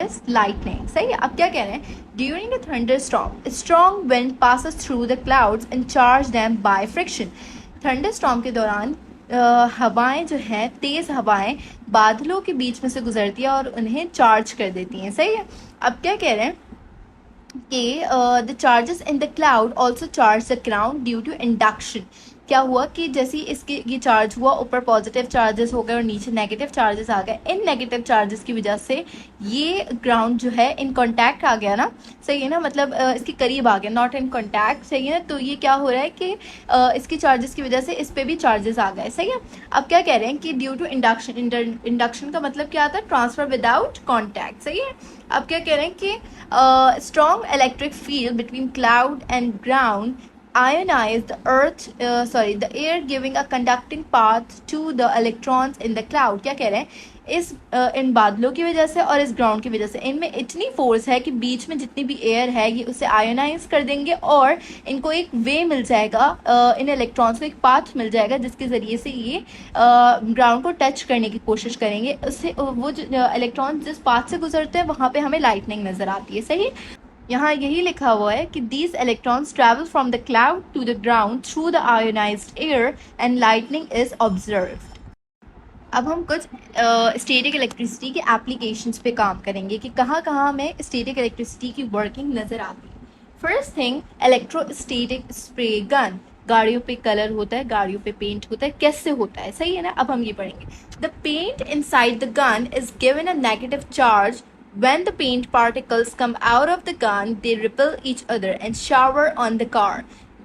As lightning. सही है। अब क्या कह रहे हैं, during a thunderstorm strong wind passes through the clouds and charge them by friction. Thunderstorm के दौरान हवाएं जो हैं, तेज़ हवाएं बादलों के बीच में से गुजरती है और उन्हें चार्ज कर देती हैं। सही है। अब क्या कह रहे हैं कि the charges in the cloud also charge the ground due to induction. क्या हुआ कि जैसे ही इसके ये चार्ज हुआ, ऊपर पॉजिटिव चार्जेस हो गए और नीचे नेगेटिव चार्जेस आ गए। इन नेगेटिव चार्जेस की वजह से ये ग्राउंड जो है इन कांटेक्ट आ गया ना। सही है ना, मतलब इसके करीब आ गया, नॉट इन कांटेक्ट। सही है ना। तो ये क्या हो रहा है कि इसके चार्जेस की वजह से इस पे भी चार्जेस आ गए। सही है। अब क्या कह रहे हैं कि ड्यू टू इंडक्शन, इंडक्शन का मतलब क्या आता है, ट्रांसफर विदाउट कॉन्टैक्ट। सही है। अब क्या कह रहे हैं कि strong electric field between cloud and ground ionize the air giving a conducting path to the electrons in the cloud। क्या कह रहे हैं, इस इन बादलों की वजह से और इस ग्राउंड की वजह से इनमें इतनी फोर्स है कि बीच में जितनी भी एयर है ये उसे आयोनाइज कर देंगे और इनको एक वे मिल जाएगा, इन इलेक्ट्रॉन्स को एक पाथ मिल जाएगा जिसके ज़रिए से ये ग्राउंड को टच करने की कोशिश करेंगे। उससे वो जो इलेक्ट्रॉन जिस पाथ से गुजरते हैं वहाँ पे हमें लाइटनिंग नज़र आती है। सही। यहाँ यही लिखा हुआ है कि these electrons travel from the cloud to the ground through the ionised air and lightning is observed. अब हम कुछ स्टैटिक इलेक्ट्रिसिटी के एप्लीकेशंस पे काम करेंगे कि कहाँ कहाँ हमें स्टैटिक इलेक्ट्रिसिटी की वर्किंग नज़र आती है। First thing, electrostatic spray gun. गाड़ियों पे कलर होता है, गाड़ियों पे पेंट होता है, कैसे होता है। सही है ना। अब हम ये पढ़ेंगे, the paint inside the gun is given a negative charge. When the paint particles come out of the gun, they repel each other and shower on the car.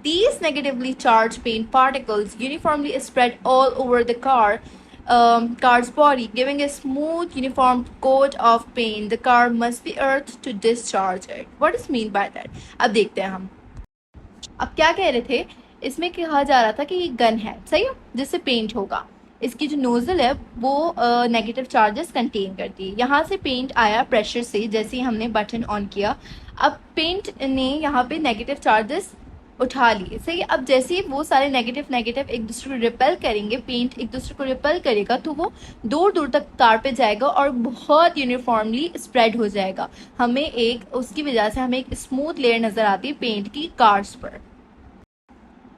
These negatively charged paint particles uniformly spread all over the car's body, giving a smooth, uniform coat of paint. The car must be earthed to discharge it. What is mean by that? अब देखते हैं हम। अब क्या कह रहे थे, इसमें कहा जा रहा था कि ये गन है, सही है, जिससे पेंट होगा। इसकी जो नोजल है वो नेगेटिव चार्जेस कंटेन करती है। यहाँ से पेंट आया प्रेशर से, जैसे ही हमने बटन ऑन किया, अब पेंट ने यहाँ पे नेगेटिव चार्जेस उठा लिए। सही है। अब जैसे ही वो सारे नेगेटिव एक दूसरे को रिपेल करेंगे, पेंट एक दूसरे को रिपेल करेगा तो वो दूर दूर तक कार पे जाएगा और बहुत यूनिफॉर्मली स्प्रेड हो जाएगा। हमें उसकी वजह से हमें एक स्मूथ लेयर नज़र आती है पेंट की कार्स पर।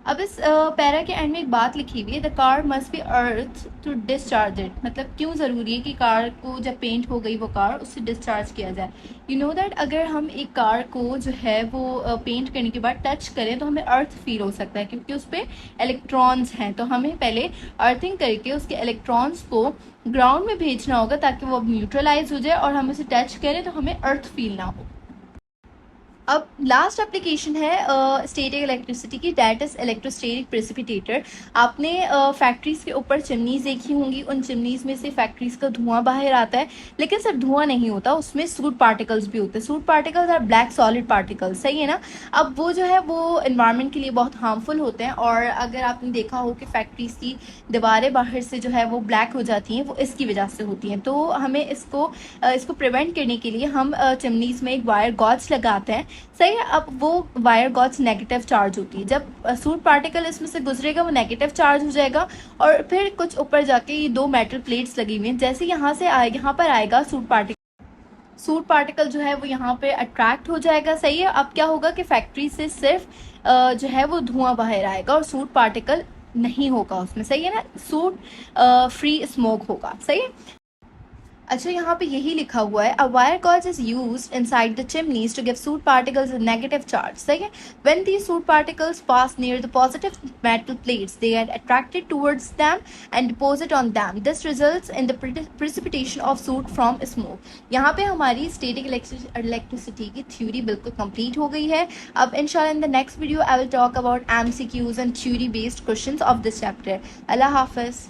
अब इस पैरा के एंड में एक बात लिखी हुई है, the car must be earth to discharge it. मतलब क्यों ज़रूरी है कि कार को जब पेंट हो गई वो कार, उससे डिस्चार्ज किया जाए। यू नो दैट अगर हम एक कार को जो है वो पेंट करने के बाद टच करें तो हमें अर्थ फील हो सकता है, क्योंकि उस पर इलेक्ट्रॉन्स हैं। तो हमें पहले अर्थिंग करके उसके इलेक्ट्रॉन्स को ग्राउंड में भेजना होगा ताकि वो न्यूट्रलाइज हो जाए और हम उसे टच करें तो हमें अर्थ फील ना हो। अब लास्ट एप्लीकेशन है स्टैटिक इलेक्ट्रिसिटी की, दैट इज इलेक्ट्रोस्टैटिक प्रेसिपिटेटर। आपने फैक्ट्रीज के ऊपर चिमनीज देखी होंगी, उन चिमनीज में से फैक्ट्रीज का धुआं बाहर आता है, लेकिन सिर्फ धुआं नहीं होता, उसमें सूट पार्टिकल्स भी होते हैं। सूट पार्टिकल्स और ब्लैक सॉलिड पार्टिकल्स। सही है ना। अब वो जो है वो इन्वायरमेंट के लिए बहुत हार्मफुल होते हैं और अगर आपने देखा हो कि फैक्ट्रीज की दीवारें बाहर से जो है वो ब्लैक हो जाती हैं, वो इसकी वजह से होती हैं। तो हमें इसको प्रिवेंट करने के लिए हम चिमनीज में एक वायर गॉज लगाते हैं। सही है। अब वो वायर गॉज नेगेटिव चार्ज होती है, जब सूट पार्टिकल इसमें से गुजरेगा वो नेगेटिव चार्ज हो जाएगा और फिर कुछ ऊपर जाके ये दो मेटल प्लेट्स लगी हुई हैं, जैसे यहाँ पर आएगा सूट पार्टिकल जो है वो यहाँ पे अट्रैक्ट हो जाएगा। सही है। अब क्या होगा कि फैक्ट्री से सिर्फ जो है वो धुआं बाहर आएगा और सूट पार्टिकल नहीं होगा उसमें। सही है ना। सूट फ्री स्मोक होगा। सही है। अच्छा, यहाँ पे यही लिखा हुआ है, a wire gauze is used inside the chimneys to give soot particles a negative charge. सही है। When these soot particles pass near the positive metal plates they are attracted towards them and deposit on them. This results in the precipitation of soot from smoke. यहाँ पे हमारी static electricity की theory बिल्कुल complete हो गई है। अब इंशाल्लाह in the next video I will talk about MCQs and theory based questions of this chapter. अल्लाह हाफिज़।